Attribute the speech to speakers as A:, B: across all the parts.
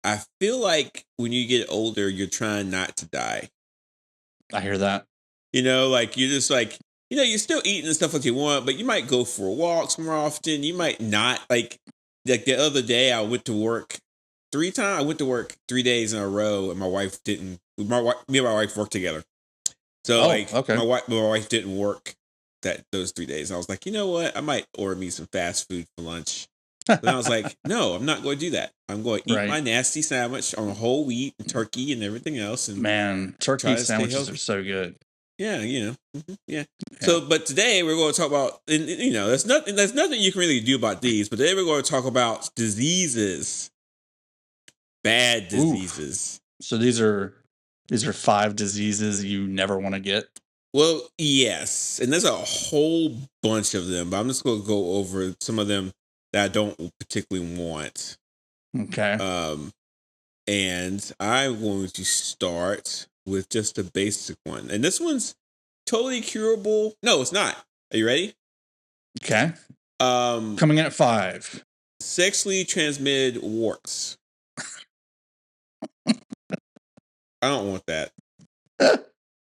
A: I feel like when you get older, you're trying not to die.
B: I hear that.
A: You know, like you're just like, you're still eating and stuff like you want, but you might go for walks more often. You might not. Like the other day, I went to work 3 times. I went to work 3 days in a row, and my wife didn't. Me and my wife worked together. So
B: okay.
A: my wife didn't work those 3 days. And I was like, you know what? I might order me some fast food for lunch. Then I was like, no, I'm not going to do that. I'm going to eat my nasty sandwich on whole wheat and turkey and everything else. And
B: man, turkey sandwiches are so good.
A: Yeah, yeah. So, but today we're going to talk about, there's nothing you can really do about these. But today we're going to talk about diseases, bad diseases.
B: Ooh. So these are 5 diseases you never want to get.
A: Well, yes, and there's a whole bunch of them, but I'm just going to go over some of them that I don't particularly want.
B: Okay.
A: And I'm going to start with just a basic one, and this one's totally curable. No, it's not. Are you ready?
B: Okay. Coming in at 5.
A: Sexually transmitted warts. I don't want that.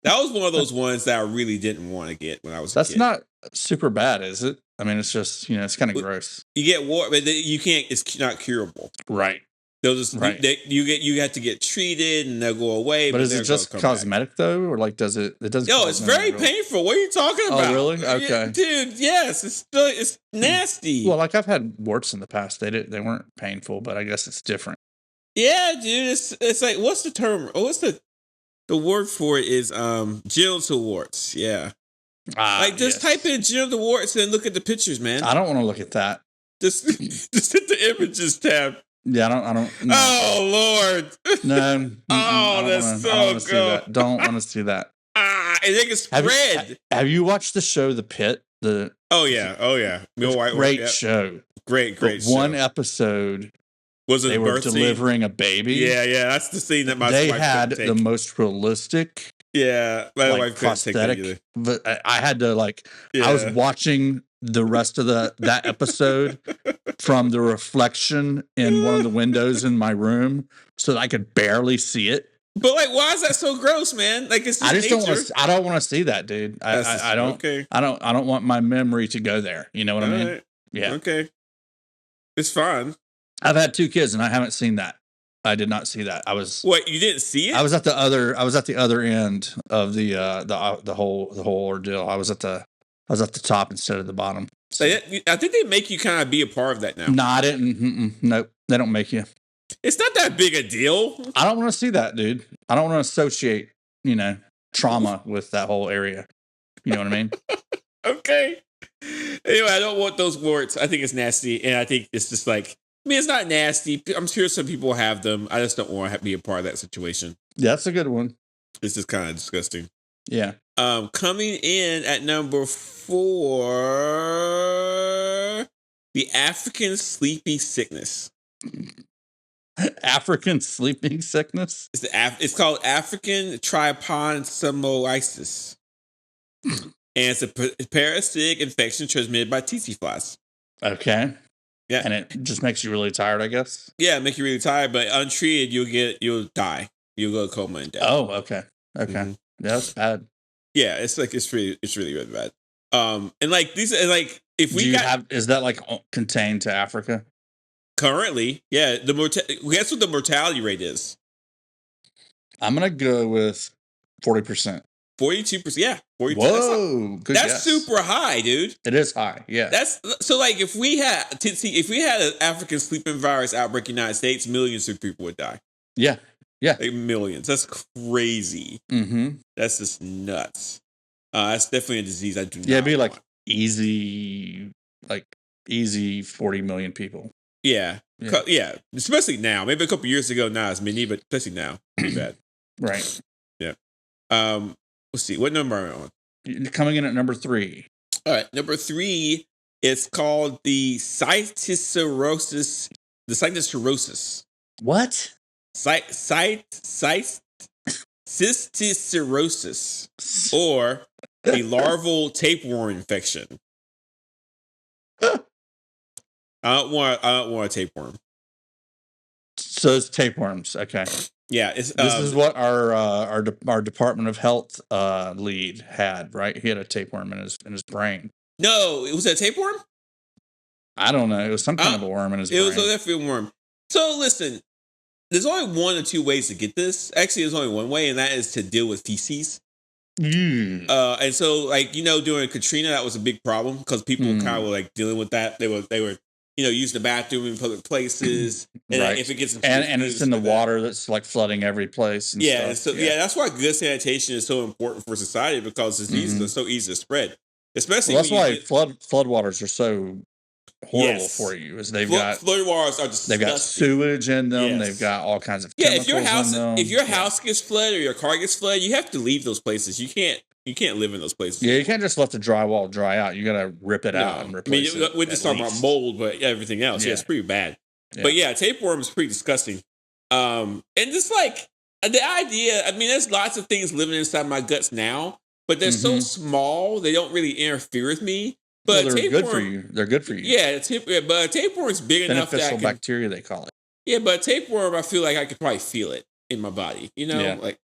A: That was one of those ones that I really didn't want to get when I was a kid.
B: That's not super bad, is it? I mean, it's just, it's kind of gross.
A: You get wart, but you can't, it's not curable.
B: Right.
A: They'll just, you have to get treated and they'll go away.
B: But is it just cosmetic though? Or like, does it doesn't?
A: No, it's very painful. What are you talking about?
B: Oh, really? Okay.
A: Dude, yes. It's nasty.
B: Well, like I've had warts in the past. They weren't painful, but I guess it's different.
A: Yeah, dude. It's like, what's the term? What's the word for it is genital warts. Yeah. Just type in genital warts and look at the pictures, man.
B: I don't want to look at that.
A: Just hit the images tab.
B: Yeah, I don't. No.
A: Oh Lord.
B: No.
A: That's so good.
B: Don't want to see that.
A: And they can spread.
B: Have you watched the show The Pit?
A: Oh yeah.
B: Great show.
A: Great show.
B: One episode.
A: Was it
B: they were delivering a baby?
A: Yeah. That's the scene that my
B: wife
A: had
B: the most realistic.
A: Yeah, my wife couldn't take that
B: either. But I had to I was watching the rest of that episode from the reflection in one of the windows in my room, so that I could barely see it.
A: But why is that so gross, man? It's just
B: I just nature. I don't want to see that, dude. I don't. Okay. I don't want my memory to go there. You know what I mean?
A: Right.
B: Yeah.
A: Okay. It's fine.
B: I've had 2 kids and I haven't seen that. I did not see that.
A: What, you didn't see it?
B: I was at the other end of the whole ordeal. I was at the top instead of the bottom.
A: So I think they make you kind of be a part of that now.
B: No, I didn't. Nope, they don't make you.
A: It's not that big a deal.
B: I don't want to see that, dude. I don't want to associate, trauma with that whole area. You know what I mean?
A: Okay. Anyway, I don't want those warts. I think it's nasty, and I think it's just it's not nasty. I'm sure some people have them. I just don't want to be a part of that situation.
B: Yeah, that's a good one.
A: It's just kind of disgusting.
B: Yeah.
A: Coming in at number 4, the African sleepy sickness.
B: African sleeping sickness?
A: It's called African trypanosomiasis. And it's a parasitic infection transmitted by tsetse flies.
B: Okay.
A: Yeah.
B: And it just makes you really tired, I guess?
A: Yeah, it makes you really tired, but untreated, you'll die. You'll go to coma and die.
B: Oh, okay. Okay. Mm-hmm. Yeah, that's bad.
A: Yeah, it's really bad. And these if we
B: is that contained to Africa?
A: Currently, yeah. Guess what the mortality rate is?
B: I'm gonna go with 40%.
A: 42%. Yeah, 42%.
B: Whoa,
A: that's super high, dude.
B: It is high. Yeah.
A: That's so. If we had an African sleeping virus outbreak in the United States, millions of people would die.
B: Yeah. Yeah.
A: Millions. That's crazy.
B: Mm-hmm.
A: That's just nuts. That's definitely a disease I do not.
B: Yeah, it'd be easy 40 million people.
A: Yeah. Yeah. Especially now. Maybe a couple years ago, not as many, but especially now, pretty bad.
B: Right.
A: Yeah. Let's see. What number are we on?
B: Coming in at number 3.
A: All right. Number 3 is called the cysticercosis. The cysticercosis.
B: What?
A: Cysticercosis, or a larval tapeworm infection. I don't want a tapeworm.
B: So it's tapeworms. Okay.
A: Yeah, it's
B: This is what our Department of Health lead had, right? He had a tapeworm in his brain.
A: No, it was a tapeworm.
B: I don't know. It was some kind of a worm in his brain.
A: It was definitely a worm. So listen, there's only one or two ways to get this. Actually, there's only one way, and that is to deal with feces. And so, like, during Katrina, that was a big problem because people kind of were like dealing with that. They were using the bathroom in public places, and
B: right.
A: if it gets
B: and it's in the water that's like flooding every place. And
A: stuff. That's why good sanitation is so important for society because diseases are so easy to spread. Especially
B: that's why floodwaters are so horrible for you. Is
A: flood waters are disgusting.
B: They've got sewage in them. Yes. They've got all kinds of chemicals
A: if your house gets flooded or your car gets flooded, you have to leave those places. You can't live in those places.
B: Yeah, you can't just let the drywall dry out. You got to rip it out and replace it.
A: We're just talking about mold, but everything else, it's pretty bad. Yeah. But tapeworm is pretty disgusting. And just like the idea, there's lots of things living inside my guts now, but they're so small they don't really interfere with me. But
B: they're good for you. They're good for you.
A: Yeah, but a tapeworm's big enough that
B: beneficial bacteria, they call it.
A: Yeah, but a tapeworm, I feel like I could probably feel it in my body. Like.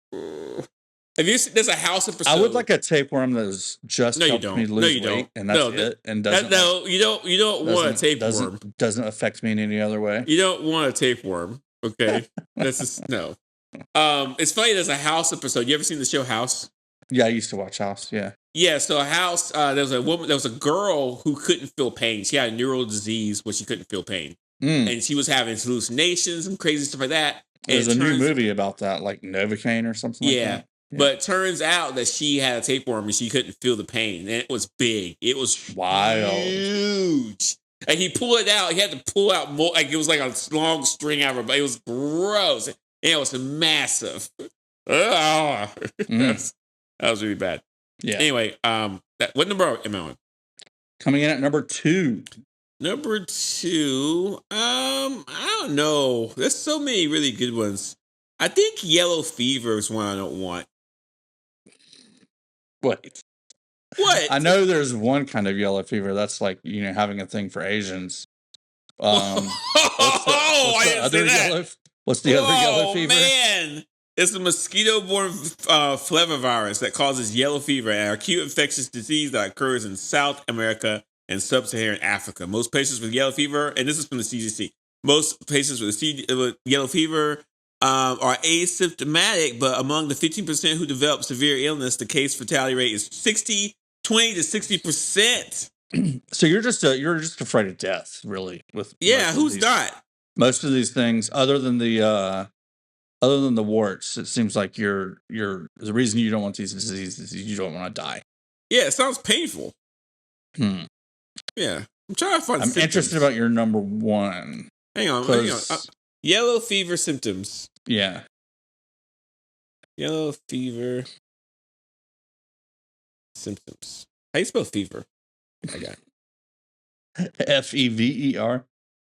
A: There's a house episode.
B: I would like a tapeworm that is just helped me lose weight, and that's it. And
A: you don't want a tapeworm.
B: Doesn't affect me in any other way.
A: You don't want a tapeworm. Okay, that's just no. It's funny. There's a House episode. You ever seen the show House?
B: Yeah, I used to watch House. Yeah.
A: Yeah. So House. There was a woman. There was a girl who couldn't feel pain. She had a neural disease where she couldn't feel pain, and she was having hallucinations and crazy stuff like that.
B: There's a new movie about that, like Novocaine or something. Like that.
A: Yeah. But it turns out that she had a tapeworm and she couldn't feel the pain. And it was big. It was
B: wild.
A: Huge. And he pulled it out. He had to pull out more. Like it was like a long string out of her, but it was gross. And it was massive. That was really bad. Yeah. Anyway, what number am I on?
B: Coming in at number 2.
A: Number 2. I don't know. There's so many really good ones. I think yellow fever is one I don't want.
B: What? I know there's one kind of yellow fever that's like, having a thing for Asians. What's the other yellow fever?
A: Man. It's a mosquito-borne flavivirus that causes yellow fever, an acute infectious disease that occurs in South America and sub-Saharan Africa. Most patients with yellow fever, and this is from the CDC, most patients with yellow fever are asymptomatic, but among the 15% who develop severe illness, the case fatality rate is 20 to 60%.
B: So you're just afraid of death, really.
A: Who's not?
B: Most of these things, other than the warts, it seems like you're the reason you don't want these diseases is you don't want to die.
A: Yeah, it sounds painful. Yeah, I'm trying to find.
B: I'm interested about your number 1.
A: Hang on. Yellow fever symptoms.
B: Yeah.
A: Yellow fever symptoms. How you spell fever? I got
B: FEVER.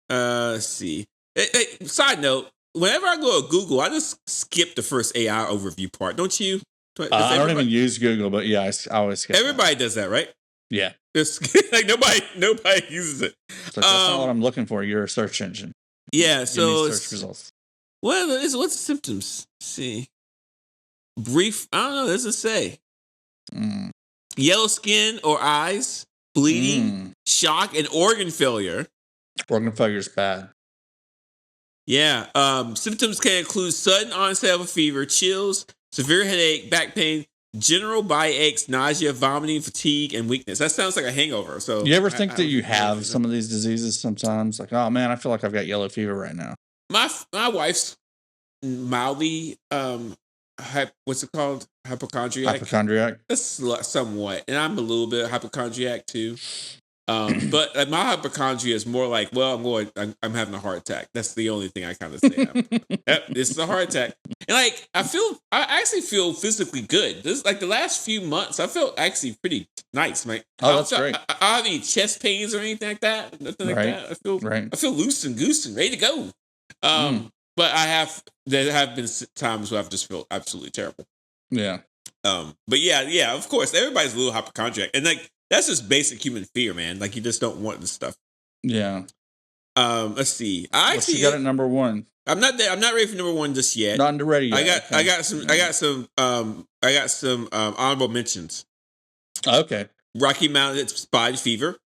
A: Let's see. Hey, side note, whenever I go to Google, I just skip the first AI overview part. Don't you?
B: I don't even use Google, but yeah, I always skip
A: Everybody does that, right?
B: Yeah.
A: It's like nobody uses it.
B: So that's not what I'm looking for. You're a search engine.
A: Yeah, so
B: search results.
A: What's the symptoms? Let's see. Brief. I don't know. Doesn't say. Yellow skin or eyes, bleeding, shock, and organ failure.
B: Organ failure is bad.
A: Yeah. Symptoms can include sudden onset of a fever, chills, severe headache, back pain, general body aches, nausea, vomiting, fatigue, and weakness. That sounds like a hangover. So,
B: you ever think that you have some of these diseases sometimes? Like, oh man, I feel like I've got yellow fever right now.
A: My wife's mildly what's it called? Hypochondriac. That's somewhat, and I'm a little bit hypochondriac too. But my hypochondria is more like, well, I'm having a heart attack. That's the only thing I kind of say. Yep, this is a heart attack. And like, I actually feel physically good. This like the last few months, I felt actually pretty nice. Like,
B: that's great.
A: I don't have any chest pains or anything like that. Nothing like that. I feel loose and goose and ready to go. But there have been times where I've just felt absolutely terrible.
B: Yeah.
A: But yeah, of course, everybody's a little hypochondriac, and like that's just basic human fear, man. Like you just don't want this stuff.
B: Yeah.
A: Let's see.
B: You got it number 1.
A: I'm not there. I'm not ready for number one just yet.
B: Not ready yet.
A: I got some honorable mentions.
B: Okay.
A: Rocky Mountain Spotted Fever.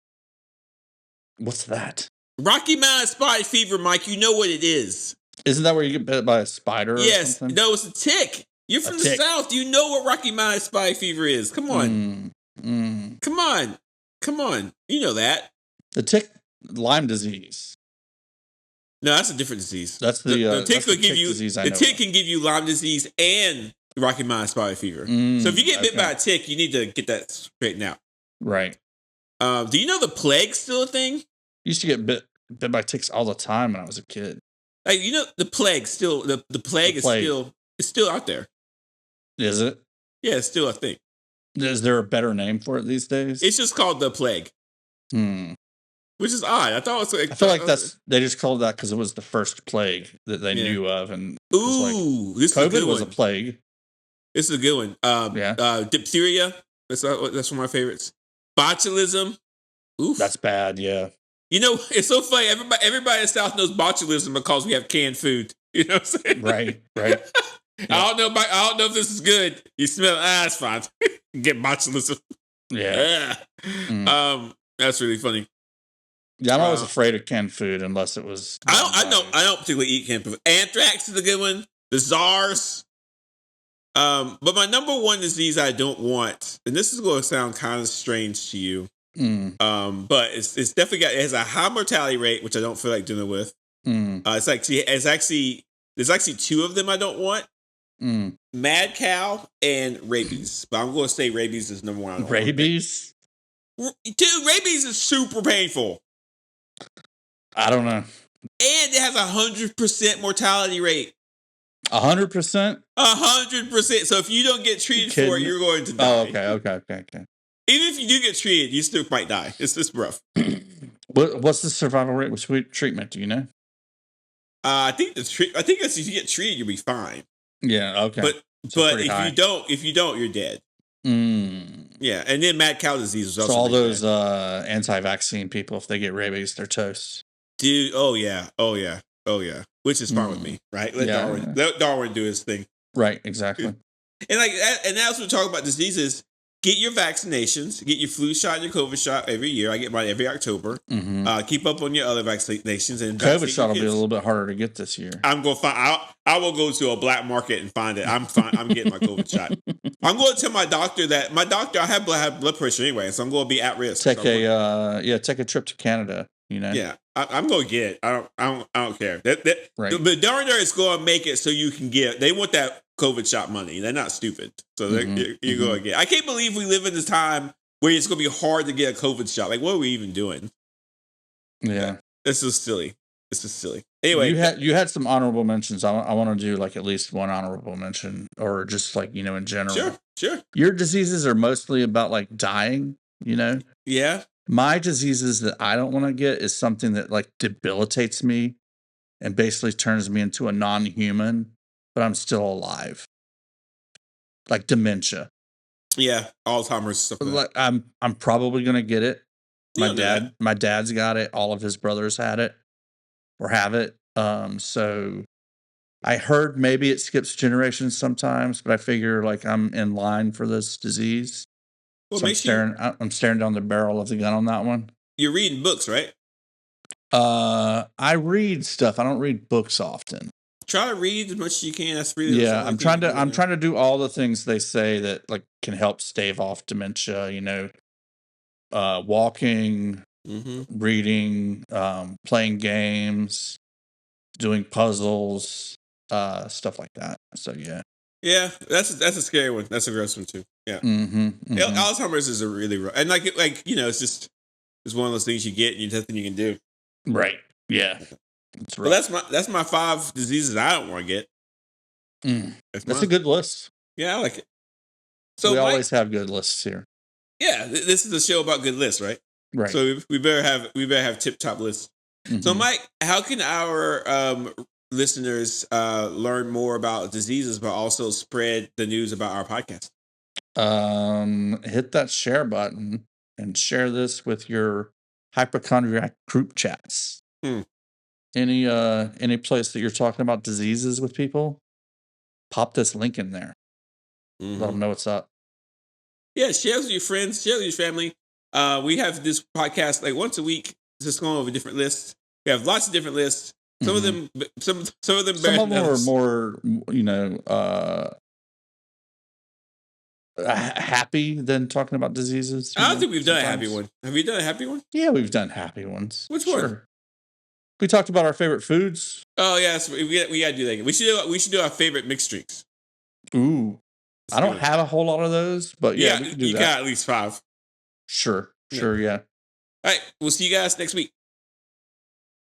B: What's that?
A: Rocky Mountain Spotted Fever, Mike. You know what it is.
B: Isn't that where you get bit by a spider or something?
A: No, it's a tick. You're from the South. You know what Rocky Mountain Spotted Fever is. Come on. Come on. You know that.
B: The tick Lyme disease.
A: No, that's a different disease.
B: That's the
A: tick will give you
B: disease
A: the tick can give you Lyme disease and Rocky Mountain Spotted Fever. So if you get bit by a tick, you need to get that straightened out.
B: Right.
A: Do you know the plague's still a thing?
B: Used to get bit by ticks all the time when I was a kid.
A: Like, you know, the plague still the plague is still out there.
B: Is it?
A: Yeah, it's still a thing.
B: Is there a better name for it these days?
A: It's just called the plague. Which is odd. I thought it was like,
B: I feel like they just called that because it was the first plague that they knew of, and
A: this
B: COVID was a plague.
A: This is a good one. Diphtheria. That's one of my favorites. Botulism. Oof.
B: That's bad. Yeah.
A: You know, it's so funny. Everybody in the South knows botulism because we have canned food. You know what I'm saying?
B: Right.
A: Yeah. I don't know if this is good. You smell it. It's fine. Get botulism.
B: Yeah.
A: That's really funny.
B: Yeah, I'm always afraid of canned food unless it was.
A: I don't particularly eat canned food. Anthrax is a good one. The SARS. But my number one disease I don't want, and this is going to sound kind of strange to you, but it's definitely it has a high mortality rate, which I don't feel like dealing with. There's actually two of them I don't want. Mad cow and rabies, but I'm going to say rabies is number one.
B: Rabies?
A: Dude, rabies is super painful.
B: I don't know.
A: And it has 100% mortality rate.
B: 100%?
A: 100%. So if you don't get treated for it, you're going to die.
B: Oh, okay.
A: Even if you do get treated, you still might die. It's just rough.
B: What's the survival rate with treatment? Do you know?
A: I think if you get treated, you'll be fine.
B: Yeah. Okay.
A: But if you don't, you're dead. Yeah, and then mad cow disease is also.
B: So all those anti-vaccine people, if they get rabies, they're toast.
A: Dude, oh yeah. Which is fine with me, right? Let Darwin do his thing.
B: Right, exactly.
A: And that's what we talk about diseases. Get your vaccinations. Get your flu shot and your COVID shot every year. I get mine every October. Keep up on your other vaccinations. And
B: COVID shot will be a little bit harder to get this year.
A: I'm going to find. I will go to a black market and find it. I'm fine. I'm getting my COVID shot. I'm going to tell my doctor that I have blood pressure anyway, so I'm going to be at risk.
B: Take a trip to Canada. You know.
A: Yeah, I'm going to get it. I don't care.
B: Right.
A: But Darwin is going to make it so you can get. They want that COVID shot money. They're not stupid. So you're going to get. I can't believe we live in this time where it's going to be hard to get a COVID shot. Like, what are we even doing?
B: Yeah.
A: This is silly. Anyway,
B: you had some honorable mentions. I want to do like at least one honorable mention, or just like, you know, in general.
A: Sure.
B: Your diseases are mostly about like dying, you know?
A: Yeah.
B: My diseases that I don't want to get is something that like debilitates me and basically turns me into a non-human, but I'm still alive. Like dementia.
A: Yeah, Alzheimer's stuff.
B: Like I'm probably gonna get it. My dad's got it. All of his brothers had it or have it. So I heard maybe it skips generations sometimes, but I figure like I'm in line for this disease.
A: Well,
B: so I'm staring down the barrel of the gun on that one.
A: You're reading books, right?
B: I read stuff. I don't read books often.
A: Try to read as much as you can. That's really
B: I'm trying to do all the things they say that like can help stave off dementia. You know, walking, reading, playing games, doing puzzles, stuff like that. So yeah.
A: Yeah, that's a scary one. That's a gross one too. Yeah. Alzheimer's is a really rough, and like you know, it's one of those things you get and there's nothing you can do.
B: Right. Yeah.
A: But that's my 5 diseases I don't want to get.
B: That's a good list.
A: Yeah, I like it. So
B: we always have good lists here.
A: Yeah, this is a show about good lists, right?
B: Right.
A: So we better have tip top lists. So Mike, how can our listeners learn more about diseases, but also spread the news about our podcast?
B: Hit that share button and share this with your hypochondriac group chats. Any place that you're talking about diseases with people, pop this link in there. Let them know what's up.
A: Yeah, share with your friends, share with your family. We have this podcast like once a week, just going over different lists. We have lots of different lists. Some of them, some of them
B: are more, happy than talking about diseases.
A: I don't think we've done a happy one. Have we done a happy one?
B: Yeah, we've done happy ones.
A: Which one?
B: We talked about our favorite foods.
A: Oh yes, we gotta do that. We should do our favorite mixed drinks.
B: Ooh, I don't have a whole lot of those, but yeah, we can do
A: you
B: that.
A: got at least 5.
B: Sure, yeah.
A: All right, we'll see you guys next week.